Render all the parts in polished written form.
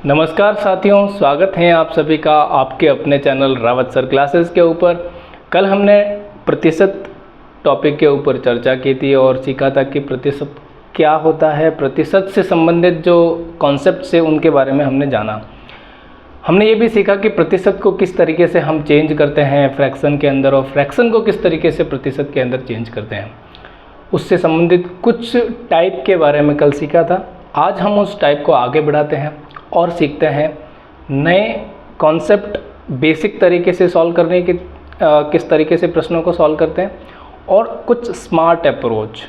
नमस्कार साथियों, स्वागत है आप सभी का आपके अपने चैनल रावत सर क्लासेस के ऊपर। कल हमने प्रतिशत टॉपिक के ऊपर चर्चा की थी और सीखा था कि प्रतिशत क्या होता है। प्रतिशत से संबंधित जो कॉन्सेप्ट से उनके बारे में हमने जाना। हमने ये भी सीखा कि प्रतिशत को किस तरीके से हम चेंज करते हैं फ्रैक्शन के अंदर, और फ्रैक्शन को किस तरीके से प्रतिशत के अंदर चेंज करते हैं। उससे संबंधित कुछ टाइप के बारे में कल सीखा था। आज हम उस टाइप को आगे बढ़ाते हैं और सीखते हैं नए कॉन्सेप्ट, बेसिक तरीके से सॉल्व करने के किस तरीके से प्रश्नों को सॉल्व करते हैं, और कुछ स्मार्ट अप्रोच।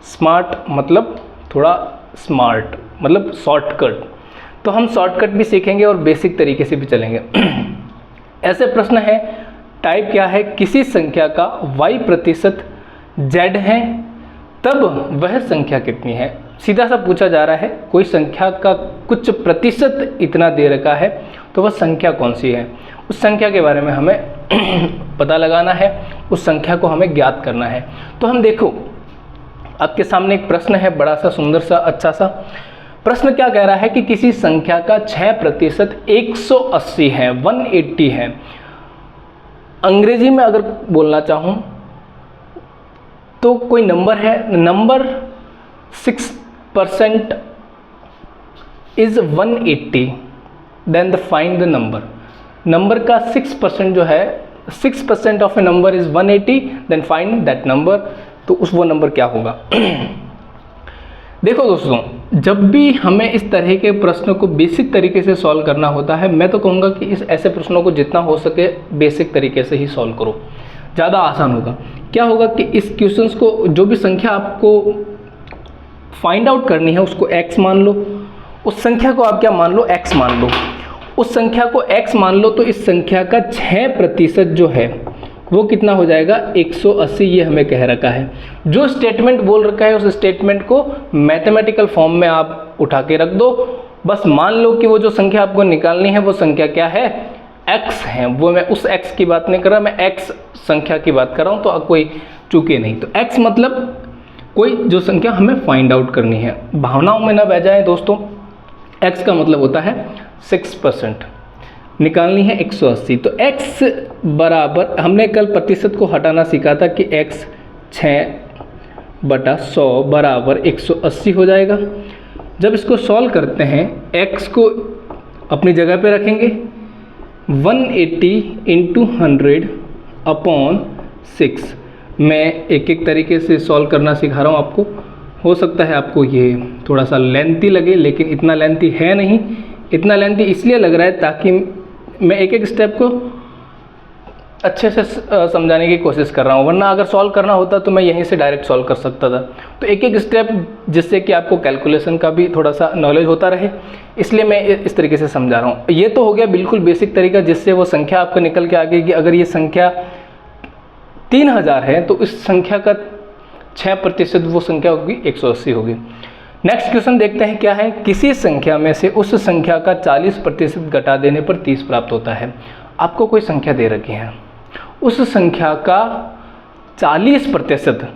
स्मार्ट मतलब थोड़ा स्मार्ट मतलब शॉर्टकट। तो हम शॉर्टकट भी सीखेंगे और बेसिक तरीके से भी चलेंगे। ऐसे प्रश्न है, टाइप क्या है, किसी संख्या का y% z है तब वह संख्या कितनी है। सीधा सा पूछा जा रहा है, कोई संख्या का कुछ प्रतिशत इतना दे रखा है तो वह संख्या कौन सी है। उस संख्या के बारे में हमें पता लगाना है, उस संख्या को हमें ज्ञात करना है। तो हम देखो, आपके सामने एक प्रश्न है, बड़ा सा सुंदर सा अच्छा सा प्रश्न। क्या कह रहा है कि किसी संख्या का 6% 180 है, 180 है। अंग्रेजी में अगर बोलना चाहूँ तो कोई नंबर है, number 6% is 180, then find the number. Number का 6% जो है, 6% of a number is 180, then find that number. तो वो नंबर क्या होगा। देखो दोस्तों, जब भी हमें इस तरह के प्रश्नों को बेसिक तरीके से सॉल्व करना होता है, मैं तो कहूँगा कि इस ऐसे प्रश्नों को जितना हो सके बेसिक तरीके से ही सॉल्व करो, ज़्यादा आसान होगा। क्या होगा कि इस क्वेश्चंस को, जो भी संख्या आपको फाइंड आउट करनी है उसको x मान लो, उस संख्या को आप क्या मान लो, x मान लो। उस संख्या को x मान लो तो इस संख्या का 6% जो है वो कितना हो जाएगा, 180। ये हमें कह रखा है। जो स्टेटमेंट बोल रखा है उस स्टेटमेंट को मैथमेटिकल फॉर्म में आप उठा के रख दो। बस मान लो कि वो जो संख्या आपको निकालनी है वो संख्या क्या है, x है। वो मैं उस x की बात नहीं कर रहा, मैं x संख्या की बात कर रहा हूँ, तो कोई चूके नहीं। तो x मतलब कोई जो संख्या हमें फाइंड आउट करनी है। भावनाओं में ना बह जाए दोस्तों। x का मतलब होता है 6%, निकालनी है 180। तो x बराबर, हमने कल प्रतिशत को हटाना सीखा था कि x 6/100 बराबर 180 हो जाएगा। जब इसको सॉल्व करते हैं, x को अपनी जगह पे रखेंगे, 180 × 100/6। मैं एक एक तरीके से सॉल्व करना सिखा रहा हूँ आपको। हो सकता है आपको ये थोड़ा सा लेंथी लगे, लेकिन इतना लेंथी है नहीं। इतना लेंथी इसलिए लग रहा है ताकि मैं एक एक स्टेप को अच्छे से समझाने की कोशिश कर रहा हूँ, वरना अगर सॉल्व करना होता तो मैं यहीं से डायरेक्ट सॉल्व कर सकता था। तो एक एक स्टेप, जिससे कि आपको कैलकुलेशन का भी थोड़ा सा नॉलेज होता रहे, इसलिए मैं इस तरीके से समझा रहा हूँ। ये तो हो गया बिल्कुल बेसिक तरीका, जिससे वो संख्या आपको निकल के आ गई कि अगर ये संख्या 3000 है तो इस संख्या का 6% वो संख्या होगी 180 होगी। नेक्स्ट क्वेश्चन देखते हैं क्या है। किसी संख्या में से उस संख्या का 40% घटा देने पर 30 प्राप्त होता है। आपको कोई संख्या दे रखी है, उस संख्या का 40%,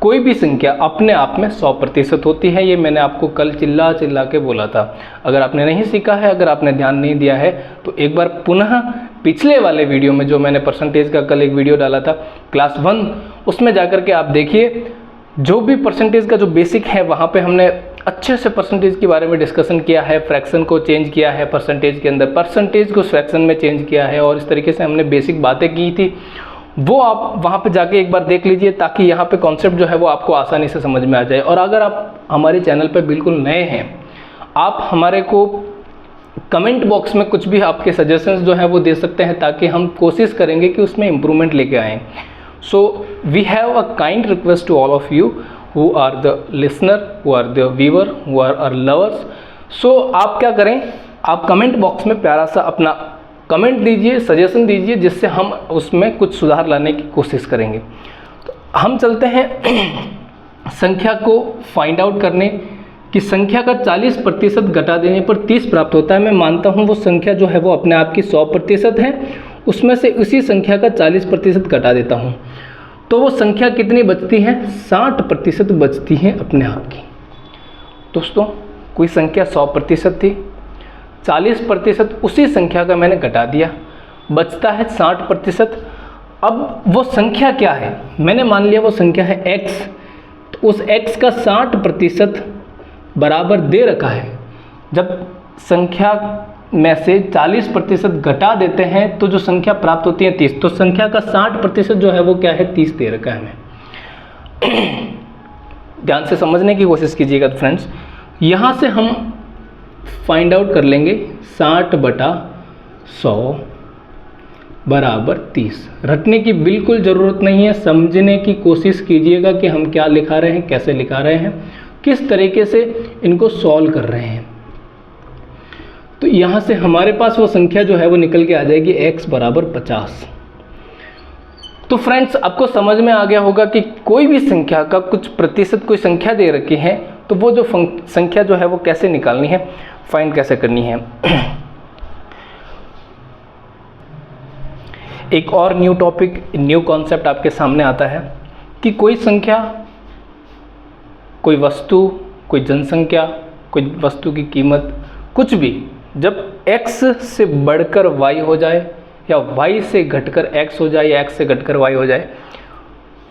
कोई भी संख्या अपने आप में 100% होती है। ये मैंने आपको कल चिल्ला चिल्ला के बोला था। अगर आपने नहीं सीखा है, अगर आपने ध्यान नहीं दिया है, तो एक बार पुनः पिछले वाले वीडियो में जो मैंने परसेंटेज का कल एक वीडियो डाला था क्लास 1, उसमें जाकर के आप देखिए। जो भी परसेंटेज का जो बेसिक है, वहाँ पे हमने अच्छे से परसेंटेज के बारे में डिस्कशन किया है। फ्रैक्शन को चेंज किया है परसेंटेज के अंदर, परसेंटेज को फ्रैक्शन में चेंज किया है, और इस तरीके से हमने बेसिक बातें की थी। वो आप वहाँ पे जाके एक बार देख लीजिए, ताकि यहाँ पे कॉन्सेप्ट जो है वो आपको आसानी से समझ में आ जाए। और अगर आप हमारे चैनल पे बिल्कुल नए हैं, आप हमारे को कमेंट बॉक्स में कुछ भी आपके सजेशंस जो है वो दे सकते हैं, ताकि हम कोशिश करेंगे कि उसमें इम्प्रूवमेंट लेके आएँ। So we have a kind request to all of you who are the listener, who are the viewer, who are our lovers. So आप क्या करें, आप कमेंट बॉक्स में प्यारा सा अपना कमेंट दीजिए, सजेशन दीजिए, जिससे हम उसमें कुछ सुधार लाने की कोशिश करेंगे। तो हम चलते हैं संख्या को फाइंड आउट करने कि संख्या का 40% घटा देने पर 30 प्राप्त होता है। मैं मानता हूँ वो संख्या जो है वो अपने आप की 100% है, उसमें से उसी संख्या का 40% घटा देता हूँ, तो वो संख्या कितनी बचती है, 60% बचती है अपने आप की। दोस्तों, कोई संख्या 100% थी, 40% उसी संख्या का मैंने घटा दिया, बचता है 60%। अब वो संख्या क्या है, मैंने मान लिया वो संख्या है x, तो उस x का 60% बराबर दे रखा है। जब संख्या में से 40% घटा देते हैं तो जो संख्या प्राप्त होती है 30, तो संख्या का 60% जो है वो क्या है, 30 दे रखा है हमें। ध्यान से समझने की कोशिश कीजिएगा फ्रेंड्स। यहाँ से हम फाइंड आउट कर लेंगे 60/100 बराबर 30। रटने की बिल्कुल ज़रूरत नहीं है, समझने की कोशिश कीजिएगा कि हम क्या लिखा रहे हैं, कैसे लिखा रहे हैं, किस तरीके से इनको सॉल्व कर रहे हैं। तो यहाँ से हमारे पास वो संख्या जो है वो निकल के आ जाएगी x बराबर 50। तो फ्रेंड्स आपको समझ में आ गया होगा कि कोई भी संख्या का कुछ प्रतिशत कोई संख्या दे रखी है तो वो जो संख्या जो है वो कैसे निकालनी है, फाइंड कैसे करनी है। एक और न्यू टॉपिक, न्यू कॉन्सेप्ट आपके सामने आता है कि कोई संख्या, कोई वस्तु, कोई जनसंख्या, कोई वस्तु की कीमत, कुछ भी जब x से बढ़कर y हो जाए या y से घटकर x हो जाए या x से घटकर y हो जाए,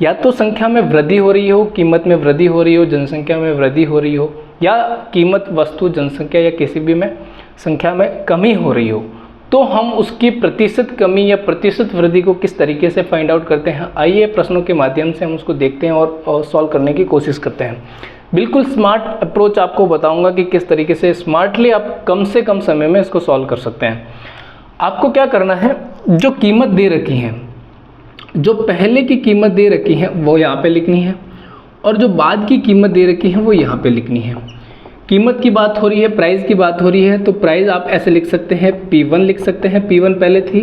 या तो संख्या में वृद्धि हो रही हो, कीमत में वृद्धि हो रही हो, जनसंख्या में वृद्धि हो रही हो, या कीमत, वस्तु, जनसंख्या या किसी भी में संख्या में कमी हो रही हो, तो हम उसकी प्रतिशत कमी या प्रतिशत वृद्धि को किस तरीके से फाइंड आउट करते हैं। आइए प्रश्नों के माध्यम से हम उसको देखते हैं और सॉल्व करने की कोशिश करते हैं। बिल्कुल स्मार्ट अप्रोच आपको बताऊंगा कि किस तरीके से स्मार्टली आप कम से कम समय में इसको सॉल्व कर सकते हैं। आपको क्या करना है, जो कीमत दे रखी है, जो पहले की कीमत दे रखी है वो यहाँ पे लिखनी है, और जो बाद की कीमत दे रखी है वो यहाँ पे लिखनी है। कीमत की बात हो रही है, प्राइस की बात हो रही है, तो प्राइस आप ऐसे लिख सकते हैं, P1 लिख सकते हैं, P1 पहले थी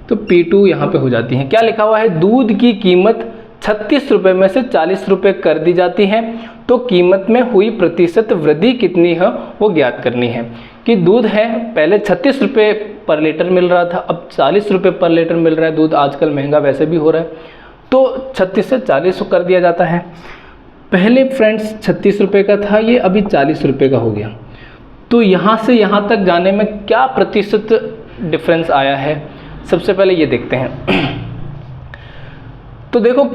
तो P2 यहाँ पे हो जाती है। क्या लिखा हुआ है, दूध की कीमत 36 रुपये में से 40 रुपये कर दी जाती है, तो कीमत में हुई प्रतिशत वृद्धि कितनी है वो ज्ञात करनी है। कि दूध है, पहले 36 रुपये पर लीटर मिल रहा था, अब 40 रुपये पर लीटर मिल रहा है। दूध आजकल महंगा वैसे भी हो रहा है, तो 36 से 40 कर दिया जाता है। पहले फ्रेंड्स 36 रुपये का था, ये अभी 40 रुपये का हो गया। तो यहाँ से यहाँ तक जाने में क्या प्रतिशत डिफरेंस आया है, सबसे पहले ये देखते हैं। तो देखो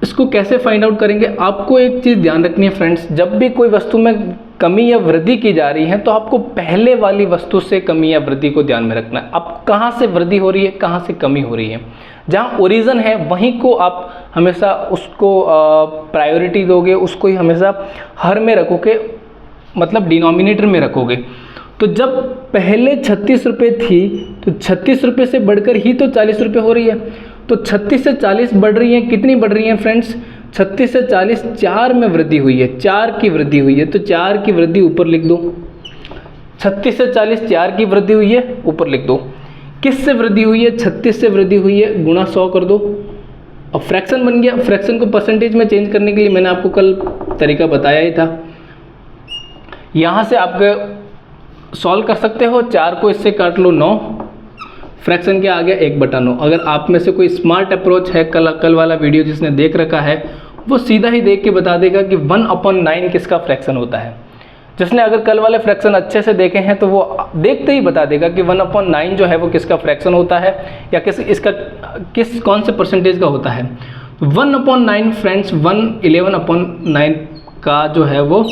इसको कैसे फाइंड आउट करेंगे। आपको एक चीज़ ध्यान रखनी है फ्रेंड्स, जब भी कोई वस्तु में कमी या वृद्धि की जा रही है तो आपको पहले वाली वस्तु से कमी या वृद्धि को ध्यान में रखना है। अब कहाँ से वृद्धि हो रही है, कहाँ से कमी हो रही है, जहाँ ओरिजिन है वहीं को आप हमेशा उसको प्रायोरिटी दोगे, उसको ही हमेशा हर में रखोगे, मतलब डिनोमिनेटर में रखोगे। तो जब पहले 36 रुपये थी तो 36 रुपये से बढ़कर ही तो 40 रुपये हो रही है। तो 36 से 40 बढ़ रही है, कितनी बढ़ रही है फ्रेंड्स, 36 से 40 4 में वृद्धि हुई है, 4 की वृद्धि हुई है, तो 4 की वृद्धि ऊपर लिख दो। 36 से 40 4 की वृद्धि हुई है, ऊपर लिख दो। किस से वृद्धि हुई है, 36 से वृद्धि हुई है, गुणा 100 कर दो। अब फ्रैक्शन बन गया। फ्रैक्शन को परसेंटेज में चेंज करने के लिए मैंने आपको कल तरीका बताया ही था। यहाँ से आप सॉल्व कर सकते हो, 4 को इससे काट लो 9, फ्रैक्शन क्या आ गया 1/9। अगर आप में से कोई स्मार्ट अप्रोच है, कल वाला वीडियो जिसने देख रखा है वो सीधा ही देख के बता देगा कि 1/9 किसका फ्रैक्शन होता है। जिसने अगर कल वाले फ्रैक्शन अच्छे से देखे हैं तो वो देखते ही बता देगा कि 1/9 जो है वो किसका फ्रैक्शन होता है या कौन से परसेंटेज का होता है। 1/9 फ्रेंड्स 11/9 का जो है वो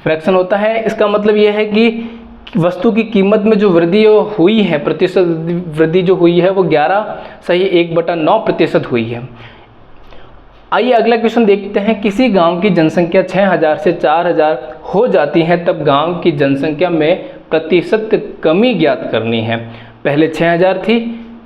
फ्रैक्शन होता है। इसका मतलब ये है कि वस्तु की कीमत में जो वृद्धि हुई है, प्रतिशत वृद्धि जो हुई है वो 11/1/9% हुई है। आइए अगला क्वेश्चन देखते हैं। किसी गांव की जनसंख्या 6000 से 4000 हो जाती है, तब गांव की जनसंख्या में प्रतिशत कमी ज्ञात करनी है। पहले 6000 थी,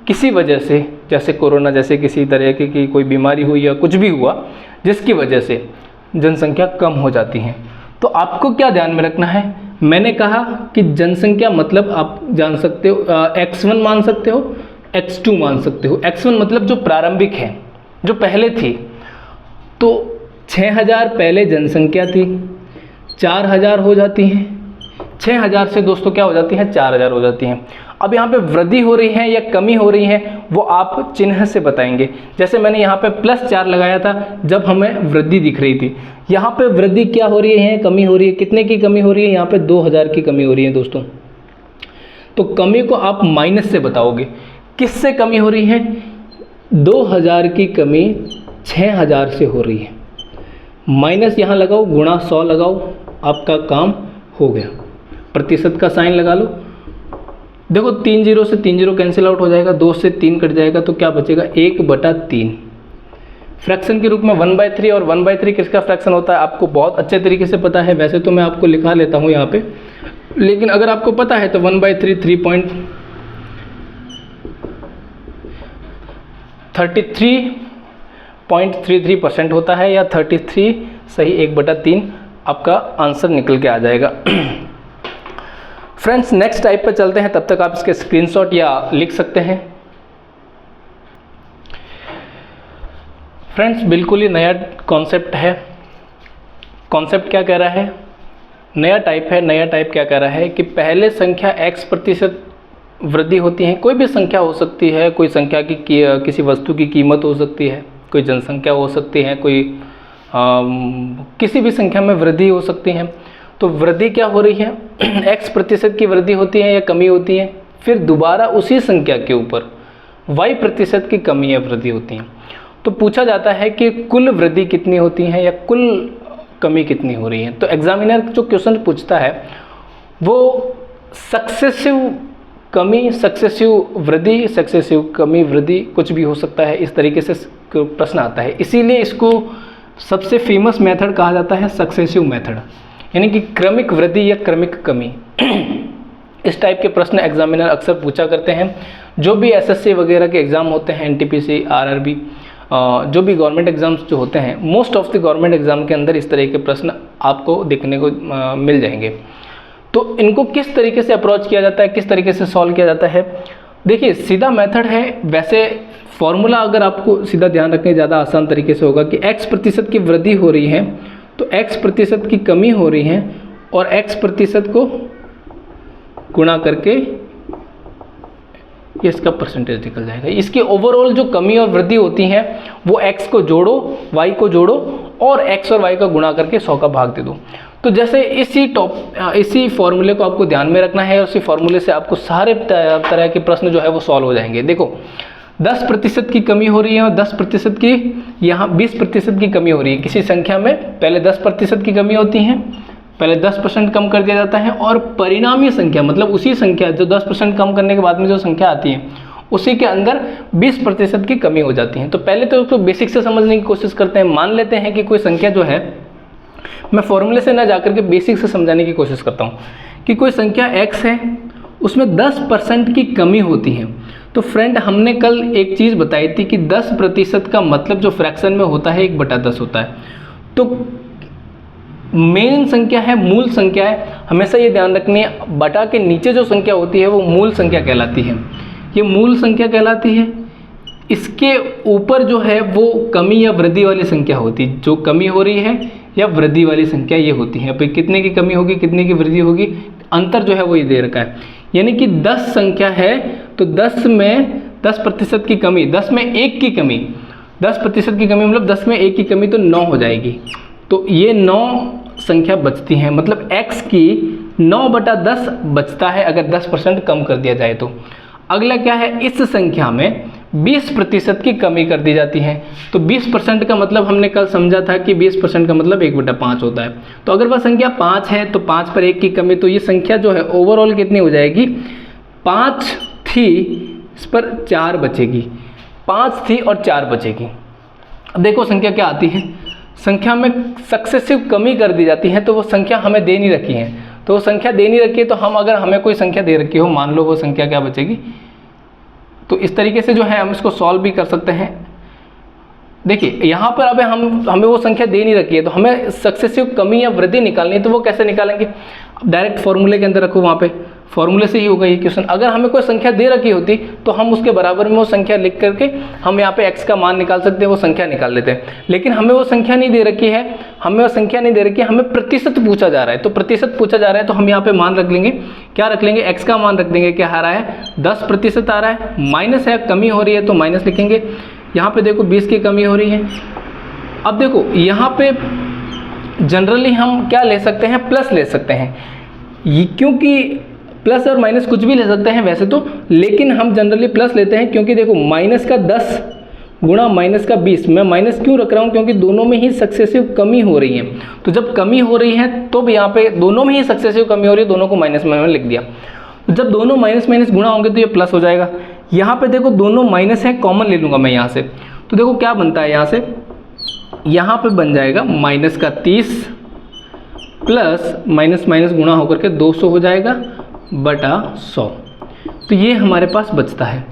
किसी वजह से जैसे कोरोना जैसे किसी तरह की कोई बीमारी हुई या कुछ भी हुआ जिसकी वजह से जनसंख्या कम हो जाती है। तो आपको क्या ध्यान में रखना है, मैंने कहा कि जनसंख्या मतलब आप जान सकते हो x1 मान सकते हो, x2 मान सकते हो। x1 मतलब जो प्रारंभिक है, जो पहले थी। तो 6000 पहले जनसंख्या थी, 4000 हो जाती है। 6000 से दोस्तों क्या हो जाती है, 4000 हो जाती हैं। अब यहाँ पे वृद्धि हो रही है या कमी हो रही है वो आप चिन्ह से बताएंगे। जैसे मैंने यहाँ पे +4 लगाया था जब हमें वृद्धि दिख रही थी, यहाँ पे वृद्धि क्या हो रही है, कमी हो रही है। कितने की कमी हो रही है, यहाँ पे 2000 की कमी हो रही है दोस्तों। तो कमी को आप माइनस से बताओगे। किससे कमी हो रही है, 2000 की कमी 6000 से हो रही है। माइनस यहाँ लगाओ, गुणा 100 लगाओ, आपका काम हो गया। प्रतिशत का साइन लगा लो। देखो 3 0 से 3 0 कैंसिल आउट हो जाएगा, 2 से 3 कट जाएगा, तो क्या बचेगा 1/3। फ्रैक्शन के रूप में 1/3, और 1/3 किसका फ्रैक्शन होता है आपको बहुत अच्छे तरीके से पता है। वैसे तो मैं आपको लिखा लेता हूँ यहाँ पे, लेकिन अगर आपको पता है तो 1/3 33.33% होता है, या 33 सही 1/3 आपका आंसर निकल के आ जाएगा। फ्रेंड्स नेक्स्ट टाइप पे चलते हैं, तब तक आप इसके स्क्रीनशॉट या लिख सकते हैं। फ्रेंड्स बिल्कुल ही नया कॉन्सेप्ट है। कॉन्सेप्ट क्या कह रहा है, नया टाइप है। नया टाइप क्या कह रहा है कि पहले संख्या x% वृद्धि होती है। कोई भी संख्या हो सकती है, कोई संख्या की किसी वस्तु की कीमत हो सकती है, कोई जनसंख्या हो सकती है, कोई किसी भी संख्या में वृद्धि हो सकती है। तो वृद्धि क्या हो रही है, x% की वृद्धि होती है या कमी होती है, फिर दोबारा उसी संख्या के ऊपर y% की कमी या वृद्धि होती है। तो पूछा जाता है कि कुल वृद्धि कितनी होती है या कुल कमी कितनी हो रही है। तो एग्जामिनर जो क्वेश्चन पूछता है वो सक्सेसिव कमी, सक्सेसिव वृद्धि, सक्सेसिव कमी वृद्धि, कुछ भी हो सकता है। इस तरीके से प्रश्न आता है, इसीलिए इसको सबसे फेमस मेथड कहा जाता है सक्सेसिव मेथड, यानी कि क्रमिक वृद्धि या क्रमिक कमी। इस टाइप के प्रश्न एग्जामिनर अक्सर पूछा करते हैं। जो भी एसएससी वगैरह के एग्ज़ाम होते हैं, एनटीपीसी, आरआरबी, जो भी गवर्नमेंट एग्ज़ाम्स जो होते हैं, most of the government exam के अंदर इस तरह के प्रश्न आपको देखने को मिल जाएंगे। तो इनको किस तरीके से अप्रोच किया जाता है, किस तरीके से सॉल्व किया जाता है, देखिए सीधा मेथड है। वैसे फॉर्मूला अगर आपको सीधा ध्यान रखें ज़्यादा आसान तरीके से होगा कि x% की वृद्धि हो रही है तो x% की कमी हो रही है, और x% को गुणा करके ये इसका परसेंटेज निकल जाएगा। इसकी ओवरऑल जो कमी और वृद्धि होती है वो x को जोड़ो, y को जोड़ो, और x और y का गुणा करके 100 का भाग दे दो। तो जैसे इसी फॉर्मूले को आपको ध्यान में रखना है, उसी फॉर्मूले से आपको सारे तरह के प्रश्न जो है वो सॉल्व हो जाएंगे। देखो 10% की कमी हो रही है और 10% की, यहाँ 20% की कमी हो रही है। किसी संख्या में पहले 10% की कमी होती है, पहले 10% कम कर दिया जाता है, और परिणामी संख्या मतलब उसी संख्या जो 10% कम करने के बाद में जो संख्या आती है उसी के अंदर 20% की कमी हो जाती है। तो पहले तो उसको बेसिक से समझने की कोशिश करते हैं। मान लेते हैं कि कोई संख्या जो है, मैं फॉर्मूले से ना जाकर के बेसिक से समझाने की कोशिश करता हूँ कि कोई संख्या x है, उसमें 10% की कमी होती है। तो फ्रेंड हमने कल एक चीज़ बताई थी कि 10% का मतलब जो फ्रैक्शन में होता है 1/10 होता है। तो मेन संख्या है, मूल संख्या है, हमेशा ये ध्यान रखनी है, बटा के नीचे जो संख्या होती है वो मूल संख्या कहलाती है। ये मूल संख्या कहलाती है। इसके ऊपर जो है वो कमी या वृद्धि वाली संख्या होती है। जो कमी हो रही है या वृद्धि वाली संख्या ये होती है। अब कितने की कमी होगी, कितने की वृद्धि होगी, अंतर जो है वो ये दे रखा है। यानी कि 10 संख्या है तो 10 में 10% की कमी, 10 में 1 की कमी, 10% की कमी मतलब 10 में 1 की कमी तो 9 हो जाएगी। तो ये 9 संख्या बचती हैं, मतलब x की 9/10 बचता है अगर 10% कम कर दिया जाए तो। अगला क्या है, इस संख्या में 20% की कमी कर दी जाती है। तो 20% का मतलब हमने कल समझा था कि 20% का मतलब 1/5 होता है। तो अगर वह संख्या 5 है तो 5 पर 1 की कमी, तो ये संख्या जो है ओवरऑल कितनी हो जाएगी, 5 थी, इस पर 4 बचेगी, 5 थी और 4 बचेगी। अब देखो संख्या क्या आती है, संख्या में सक्सेसिव कमी कर दी जाती है, तो वो संख्या हमें दे नहीं रखी है। तो वो संख्या दे नहीं रखी है तो हम अगर हमें कोई संख्या दे रखी हो, मान लो वो संख्या क्या बचेगी, तो इस तरीके से जो है हम इसको सॉल्व भी कर सकते हैं। देखिए यहाँ पर अब हमें वो संख्या दे नहीं रखी है तो हमें सक्सेसिव कमी या वृद्धि निकालनी है। तो वो कैसे निकालेंगे, अब डायरेक्ट फॉर्मूले के अंदर रखो, वहाँ पे फॉर्मूले से ही होगा ये क्वेश्चन। अगर हमें कोई संख्या दे रखी होती तो हम उसके बराबर में वो संख्या लिख करके हम यहाँ पे x का मान निकाल सकते हैं, वो संख्या निकाल लेते हैं। लेकिन हमें वो संख्या नहीं दे रखी है, हमें प्रतिशत पूछा जा रहा है। तो प्रतिशत पूछा जा रहा है तो हम यहाँ पे मान रख लेंगे, क्या रख लेंगे, x का मान रख देंगे। क्या आ रहा है, 10% आ रहा है, माइनस है, कमी हो रही है तो माइनस लिखेंगे। यहाँ पे देखो 20 की कमी हो रही है। अब देखो यहाँ पे जनरली हम क्या ले सकते हैं, प्लस ले सकते हैं, क्योंकि प्लस और माइनस कुछ भी ले सकते हैं वैसे तो, लेकिन हम जनरली प्लस लेते हैं क्योंकि देखो माइनस का 10 गुणा माइनस का 20, मैं माइनस क्यों रख रहा हूँ, क्योंकि दोनों में ही सक्सेसिव कमी हो रही है। तो जब कमी हो रही है तो यहाँ पे दोनों में ही सक्सेसिव कमी हो रही है, दोनों को माइनस में लिख दिया। तो जब दोनों माइनस माइनस गुणा होंगे तो ये प्लस हो जाएगा। यहाँ पे देखो दोनों माइनस है, कॉमन ले लूँगा मैं यहाँ से, तो देखो क्या बनता है यहाँ से, यहाँ पे बन जाएगा माइनस का 30 प्लस माइनस माइनस गुणा होकर के 200 हो जाएगा बटा 100। तो ये हमारे पास बचता है।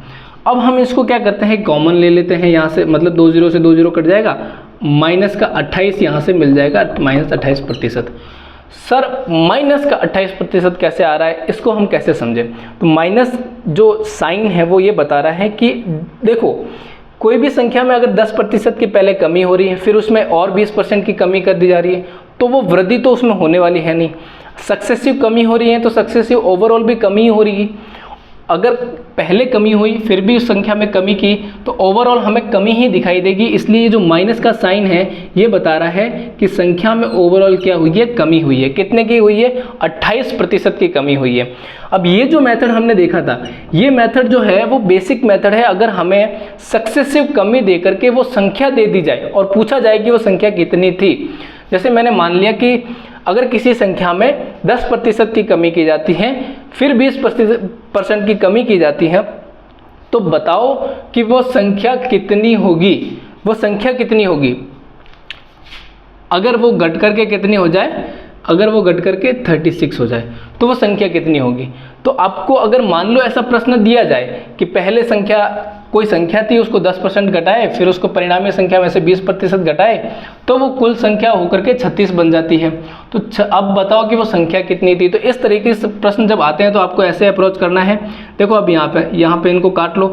अब हम इसको क्या करते हैं, कॉमन ले लेते हैं यहाँ से, मतलब 2 0 से 2 0 कट जाएगा, माइनस का 28 यहाँ से मिल जाएगा, माइनस 28%। सर माइनस का 28% कैसे आ रहा है, इसको हम कैसे समझें। तो माइनस जो साइन है वो ये बता रहा है कि देखो कोई भी संख्या में अगर 10% की पहले कमी हो रही है, फिर उसमें और 20% की कमी कर दी जा रही है, तो वो वृद्धि तो उसमें होने वाली है नहीं। सक्सेसिव कमी हो रही है तो सक्सेसिव ओवरऑल भी कमी हो रही है। अगर पहले कमी हुई फिर भी उस संख्या में कमी की तो ओवरऑल हमें कमी ही दिखाई देगी। इसलिए जो माइनस का साइन है ये बता रहा है कि संख्या में ओवरऑल क्या हुई है, कमी हुई है। कितने की हुई है, 28% की कमी हुई है। अब ये जो मेथड हमने देखा था, ये मेथड जो है वो बेसिक मेथड है। अगर हमें सक्सेसिव कमी दे करके वो संख्या दे दी जाए और पूछा जाए कि वो संख्या कितनी थी, जैसे मैंने मान लिया कि अगर किसी संख्या में 10% की कमी की जाती है, फिर 20% की कमी की जाती है, तो बताओ कि वो संख्या कितनी होगी, वो संख्या कितनी होगी। अगर वो घट करके कितनी हो जाए, अगर वो घट करके 36 हो जाए तो वो संख्या कितनी होगी। तो आपको अगर मान लो ऐसा प्रश्न दिया जाए कि पहले संख्या कोई संख्या थी उसको 10% घटाए, फिर उसको परिणामी संख्या में से 20% घटाए, तो वो कुल संख्या होकर के 36 बन जाती है। तो अब बताओ कि वो संख्या कितनी थी। तो इस तरीके से प्रश्न जब आते हैं तो आपको ऐसे अप्रोच करना है। देखो अब यहाँ पे इनको काट लो,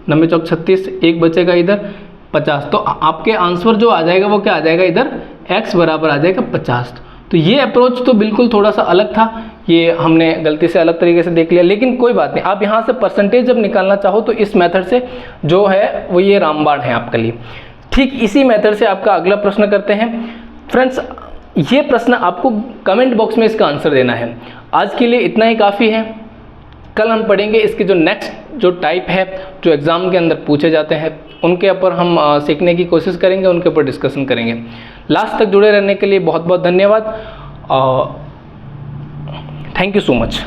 9 चौक 36, एक बचेगा इधर 50। तो आपके आंसर जो आ जाएगा वो क्या आ जाएगा, इधर x बराबर आ जाएगा 50। तो ये अप्रोच तो बिल्कुल थोड़ा सा अलग था, ये हमने गलती से अलग तरीके से देख लिया, लेकिन कोई बात नहीं। आप यहाँ से परसेंटेज जब निकालना चाहो तो इस मेथड से जो है वो ये रामबाण है आपके लिए। ठीक इसी मेथड से आपका अगला प्रश्न करते हैं। फ्रेंड्स ये प्रश्न आपको कमेंट बॉक्स में इसका आंसर देना है। आज के लिए इतना ही काफ़ी है। कल हम पढ़ेंगे इसके जो नेक्स्ट जो टाइप है जो एग्ज़ाम के अंदर पूछे जाते हैं, उनके ऊपर हम सीखने की कोशिश करेंगे, उनके ऊपर डिस्कशन करेंगे। लास्ट तक जुड़े रहने के लिए बहुत बहुत धन्यवाद। Thank you so much.